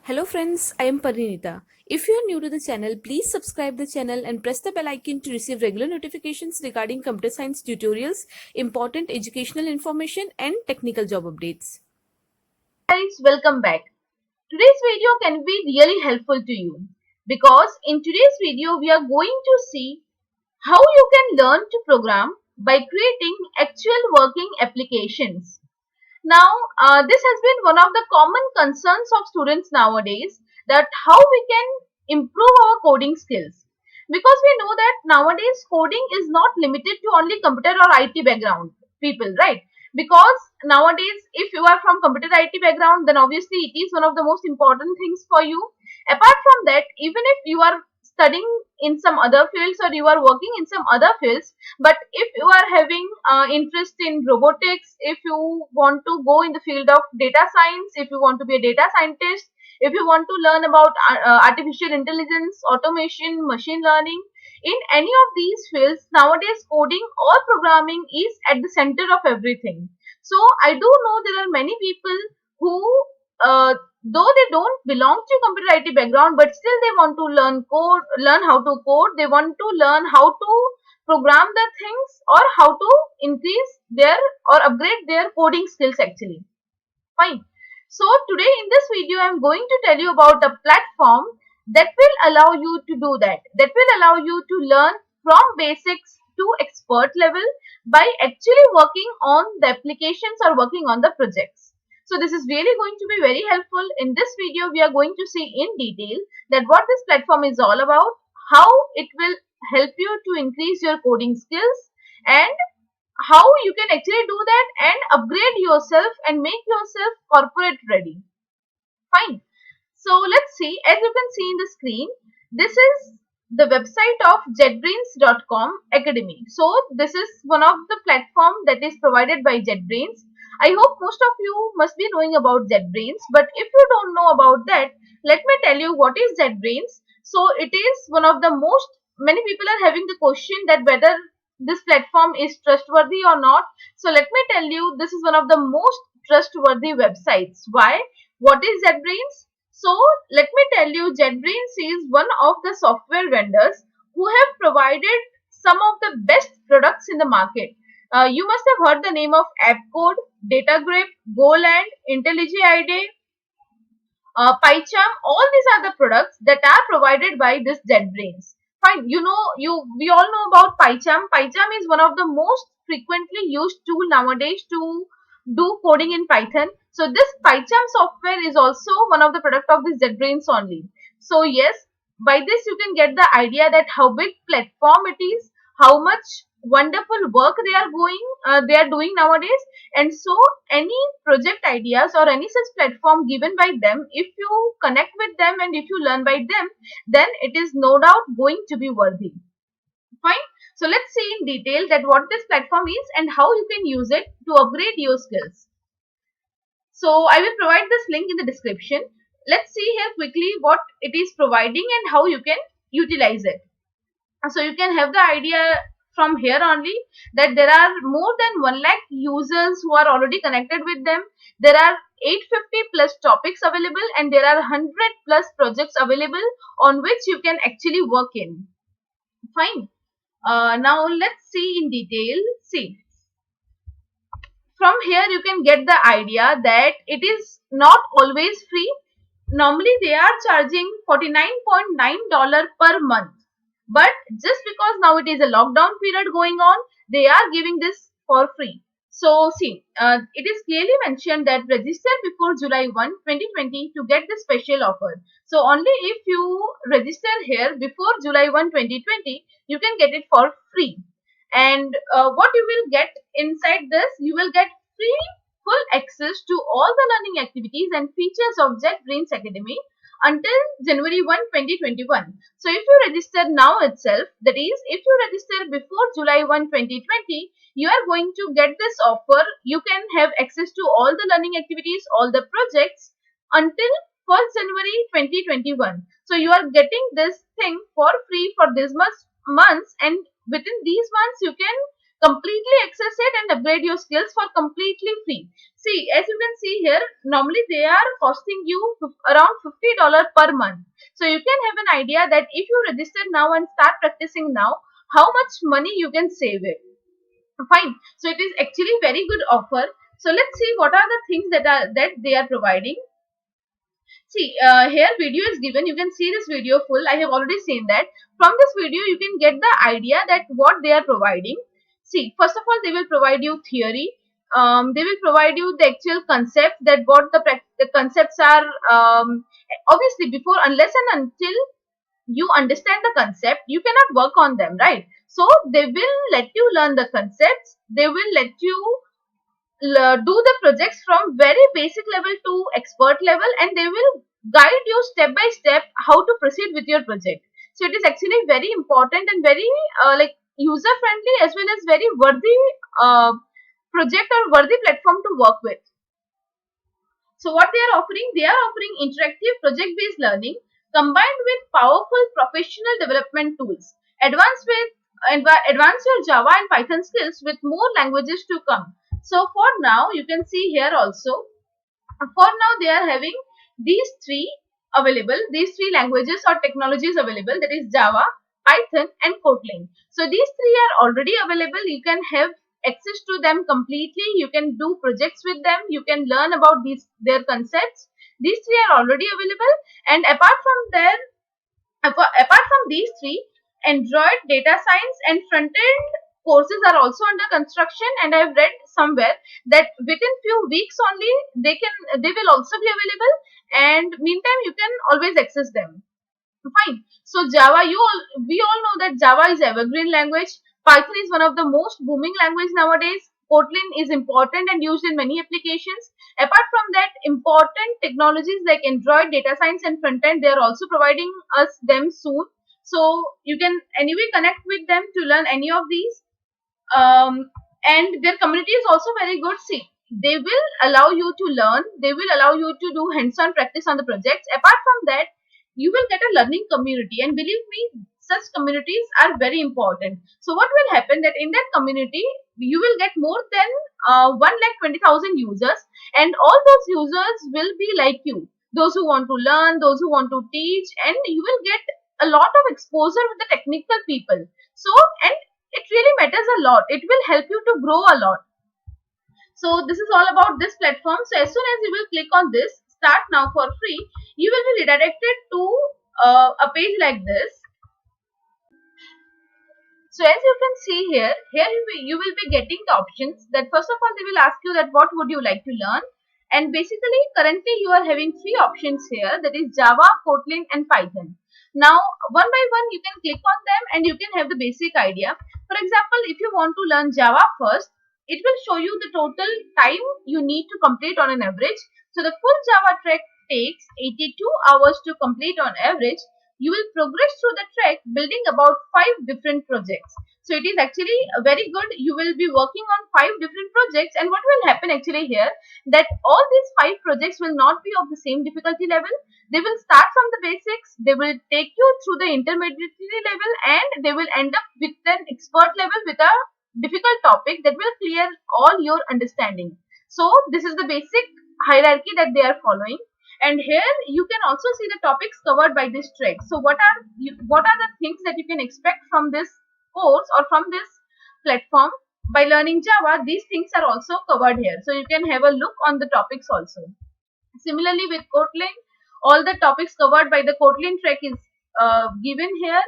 Hello friends, I am Parinita. If you are new to the channel, please subscribe the channel and press the bell icon to receive regular notifications regarding computer science tutorials, important educational information and technical job updates. Guys, welcome back. Today's video can be really helpful to you because in today's video we are going to see how you can learn to program by creating actual working applications. Now, this has been one of the common concerns of students nowadays, that how we can improve our coding skills, because we know that nowadays coding is not limited to only computer or IT background people, right? Because nowadays if you are from computer IT background, then obviously it is one of the most important things for you. Apart from that, even if you are studying in some other fields or you are working in some other fields, but if you are having interest in robotics, if you want to go in the field of data science, if you want to be a data scientist, if you want to learn about artificial intelligence, automation, machine learning, in any of these fields, nowadays coding or programming is at the center of everything. So I do know there are many people who, though they don't belong to computer IT background, but still they want to learn how to code. They want to learn how to program the things, or how to increase their or upgrade their coding skills actually. Fine. So today in this video, I'm going to tell you about a platform that will allow you to do that. That will allow you to learn from basics to expert level by actually working on the applications or working on the projects. So this is really going to be very helpful. In this video, we are going to see in detail that what this platform is all about, how it will help you to increase your coding skills, and how you can actually do that and upgrade yourself and make yourself corporate ready. Fine. So let's see. As you can see in the screen, this is the website of JetBrains.com Academy. So this is one of the platform that is provided by JetBrains. I hope most of you must be knowing about JetBrains, but if you don't know about that, let me tell you what is JetBrains. So it is one of the most, many people are having the question that whether this platform is trustworthy or not. So let me tell you, this is one of the most trustworthy websites. Why? What is JetBrains? So let me tell you, JetBrains is one of the software vendors who have provided some of the best products in the market. You must have heard the name of AppCode, DataGrip, Goland, IntelliJ IDEA, PyCharm. All these are the products that are provided by this JetBrains. Fine, we all know about PyCharm. PyCharm is one of the most frequently used tool nowadays to do coding in Python. So this PyCharm software is also one of the product of this JetBrains only. So yes, by this you can get the idea that how big platform it is, how much wonderful work they are doing nowadays. And so any project ideas or any such platform given by them, if you connect with them and if you learn by them, then it is no doubt going to be worthy. Fine. So let's see in detail that what this platform is and how you can use it to upgrade your skills. So I will provide this link in the description. Let's see here quickly what it is providing and how you can utilize it. So you can have the idea from here only that there are more than 1 lakh users who are already connected with them. There are 850 plus topics available, and there are 100 plus projects available on which you can actually work in. Fine. Now let's see in detail. See, from here you can get the idea that it is not always free. Normally they are charging $49.9 per month, but just because now it is a lockdown period going on, they are giving this for free. So see, it is clearly mentioned that register before July 1, 2020 to get the special offer. So only if you register here before July 1, 2020, you can get it for free. And what you will get inside this, you will get free full access to all the learning activities and features of JetBrains Academy until January 1, 2021. So if you register now itself, that is, if you register before July 1, 2020, you are going to get this offer. You can have access to all the learning activities, all the projects until 1st January 2021. So you are getting this thing for free for this much months, and within these months you can completely access it and upgrade your skills for completely free. See, as you can see here, normally they are costing you around $50 per month. So you can have an idea that if you register now and start practicing now, how much money you can save it. Fine. So it is actually very good offer. So let's see what are the things that they are providing. See, here video is given. You can see this video full. I have already seen that. From this video, you can get the idea that what they are providing. See, first of all, they will provide you theory. They will provide you the actual concept, that what the concepts are. Obviously, before, unless and until you understand the concept, you cannot work on them, right? So they will let you learn the concepts. They will let you do the projects from very basic level to expert level, and they will guide you step by step how to proceed with your project. So it is actually very important and very like user friendly, as well as very worthy uh, project or worthy platform to work with. So what they are offering? They are offering interactive project based learning combined with powerful professional development tools. Advance your Java and Python skills with more languages to come. So for now, you can see here also, for now they are having these three available, these three languages or technologies available, that is Java, Python and Kotlin. So these three are already available. You can have access to them completely. You can do projects with them. You can learn about their concepts. These three are already available, and apart from these three, Android, data science and front-end courses are also under construction, and I've read somewhere that within few weeks only they will also be available, and meantime you can always access them. Fine. So Java, we all know that Java is evergreen language. Python is one of the most booming language nowadays. Kotlin is important and used in many applications. Apart from that, important technologies like Android, data science and front end, they are also providing us them soon. So you can anyway connect with them to learn any of these. And their community is also very good. See, they will allow you to learn. They will allow you to do hands-on practice on the projects. Apart from that, you will get a learning community, and believe me, such communities are very important. So what will happen, that in that community you will get more than 1,20,000 users, and all those users will be like you, those who want to learn, those who want to teach, and you will get a lot of exposure with the technical people. So, and it really matters a lot. It will help you to grow a lot. So this is all about this platform. So as soon as you will click on this start now for free, you will be redirected to a page like this. So as you can see here, you will be getting the options. That first of all, they will ask you that what would you like to learn, and basically currently you are having three options here, that is Java, Kotlin and Python. Now one by one you can click on them and you can have the basic idea. For example, if you want to learn Java first, it will show you the total time you need to complete on an average. So the full Java track takes 82 hours to complete on average. You will progress through the track building about 5 different projects. So it is actually very good. You will be working on 5 different projects, and what will happen actually here, that all these 5 projects will not be of the same difficulty level. They will start from the basics, they will take you through the intermediate level, and they will end up with an expert level with a difficult topic that will clear all your understanding. So this is the basic hierarchy that they are following. And here you can also see the topics covered by this track. So what are the things that you can expect from this course or from this platform by learning Java? These things are also covered here. So you can have a look on the topics also. Similarly with Kotlin, all the topics covered by the Kotlin track is given here.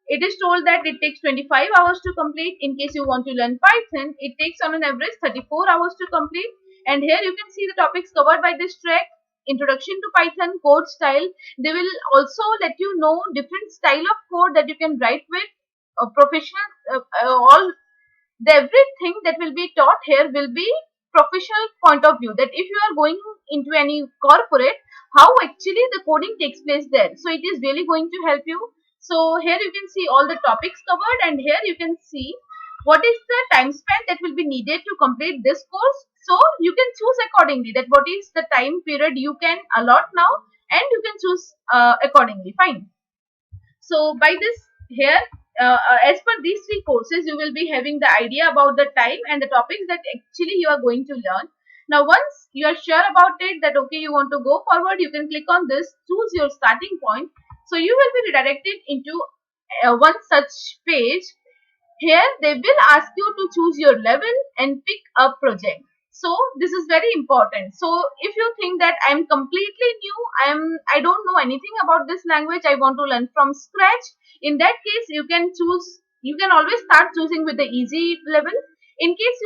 It is told that it takes 25 hours to complete. In case you want to learn Python, it takes on an average 34 hours to complete. And here you can see the topics covered by this track. Introduction to Python, code style. They will also let you know different style of code that you can write with. Professional, all the everything that will be taught here will be professional point of view, that if you are going into any corporate, how actually the coding takes place there. So it is really going to help you. So here you can see all the topics covered, and here you can see what is the time span that will be needed to complete this course. So you can choose accordingly that what is the time period you can allot now, and you can choose accordingly. Fine. So by this here as per these three courses, you will be having the idea about the time and the topics that actually you are going to learn. Now, once you are sure about it that okay, you want to go forward, you can click on this, choose your starting point. So you will be redirected into one such page. Here they will ask you to choose your level and pick a project. So this is very important. So if you think that I am completely new, I don't know anything about this language, I want to learn from scratch, in that case you can always start choosing with the easy level. In case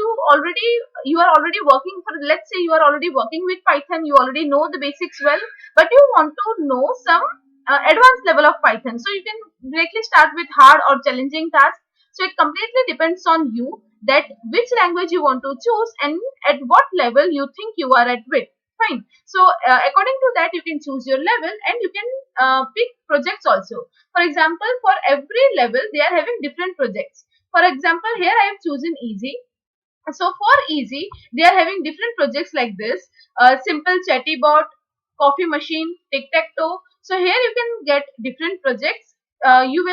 you are already working for, let's say you are already working with Python, you already know the basics well, but you want to know some advanced level of Python, so you can directly start with hard or challenging tasks. So it completely depends on you that which language you want to choose and at what level you think you are at with. Fine. So according to that, you can choose your level and you can pick projects also. For example, for every level, they are having different projects. For example, here I have chosen easy. So for easy, they are having different projects like this: simple chatty bot, coffee machine, tic tac toe. So here you can get different projects. You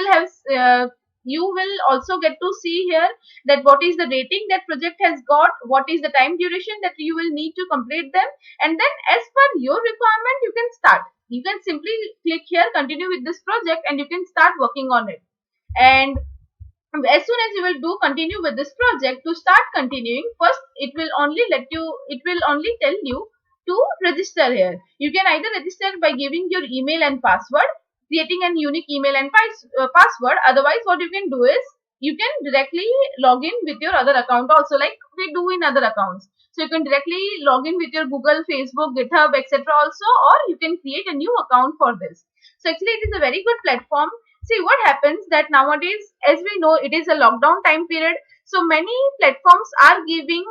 will also get to see here that what is the rating that project has got, what is the time duration that you will need to complete them, and then as per your requirement you can start. You can simply click here, continue with this project, and you can start working on it. And as soon as you will do continue with this project, to start continuing, first it will only tell you to register here. You can either register by giving your email and password, creating a unique email and password. Otherwise what you can do is you can directly log in with your other account also, like we do in other accounts. So you can directly log in with your Google, Facebook, GitHub, etc. also, or you can create a new account for this. So actually it is a very good platform. See what happens that nowadays, as we know, it is a lockdown time period. So many platforms are giving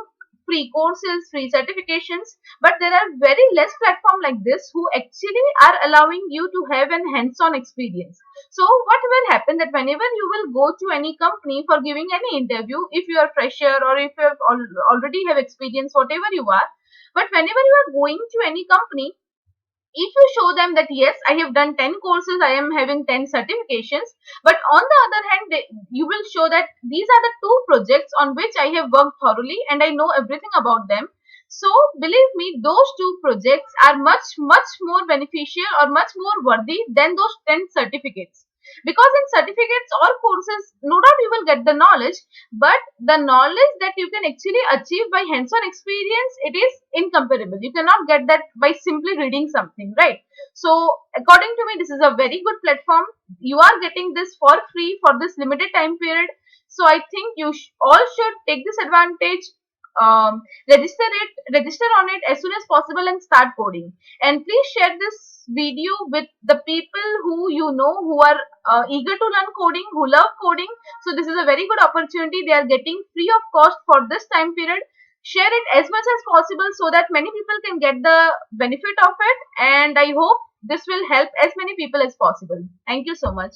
free courses, free certifications, but there are very less platform like this who actually are allowing you to have an hands-on experience. So what will happen that whenever you will go to any company for giving any interview, if you are fresher or if you have already have experience, whatever you are, but whenever you are going to any company, if you show them that yes, I have done 10 courses, I am having 10 certifications, but on the other hand you will show that these are the two projects on which I have worked thoroughly and I know everything about them. So believe me, those two projects are much more beneficial or much more worthy than those 10 certificates. Because in certificates or courses, no doubt you will get the knowledge, but the knowledge that you can actually achieve by hands-on experience, it is incomparable. You cannot get that by simply reading something, right? So according to me, this is a very good platform. You are getting this for free for this limited time period. So I think you all should take this advantage. Register on it as soon as possible and start coding. And please share this video with the people who you know who are eager to learn coding, who love coding. So this is a very good opportunity. They are getting free of cost for this time period. Share it as much as possible so that many people can get the benefit of it. And I hope this will help as many people as possible. Thank you so much.